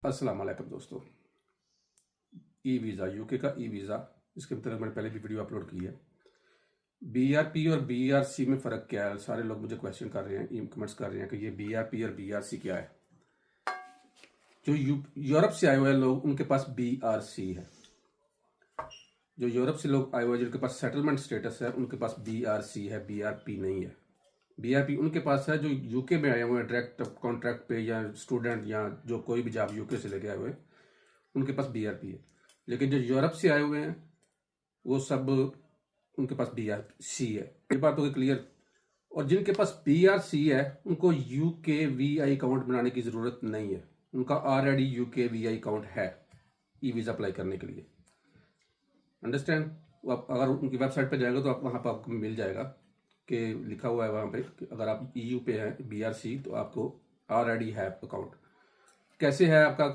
अस्सलाम वालेकुम दोस्तों। ई वीज़ा, यूके का ई वीज़ा, इसके मतलब मैंने पहले भी वीडियो अपलोड की है। बीआरपी और बीआरसी में फ़र्क क्या है? सारे लोग मुझे क्वेश्चन कर रहे हैं, कमेंट्स कर रहे हैं कि ये बीआरपी और बीआरसी क्या है। जो यूरोप से आए हुए लोग, उनके पास बीआरसी है। जो यूरोप से लोग आए हुए हैं, जिनके पास सेटलमेंट स्टेटस है, उनके पास बीआरसी है, बीआरपी नहीं है। बीआरपी उनके पास है जो यूके में आए हुए हैं डायरेक्ट कॉन्ट्रैक्ट पे, या स्टूडेंट, या जो कोई भी जॉब यूके से लेके आए हुए हैं, उनके पास बीआरपी है। लेकिन जो यूरोप से आए हुए हैं वो सब, उनके पास बीआरसी है। ये बात होगी क्लियर। और जिनके पास बीआरसी है उनको यूके वीआई अकाउंट बनाने की ज़रूरत नहीं है। उनका ऑलरेडी यूके वीआई अकाउंट है ई वीज़ा अप्लाई करने के लिए। अंडरस्टैंड? आप अगर उनकी वेबसाइट पे जाएंगे तो आप वहाँ पर आपको मिल जाएगा कि लिखा हुआ है वहाँ पे कि अगर आप ईयू पे हैं बीआरसी तो आपको ऑलरेडी है अकाउंट। कैसे है आपका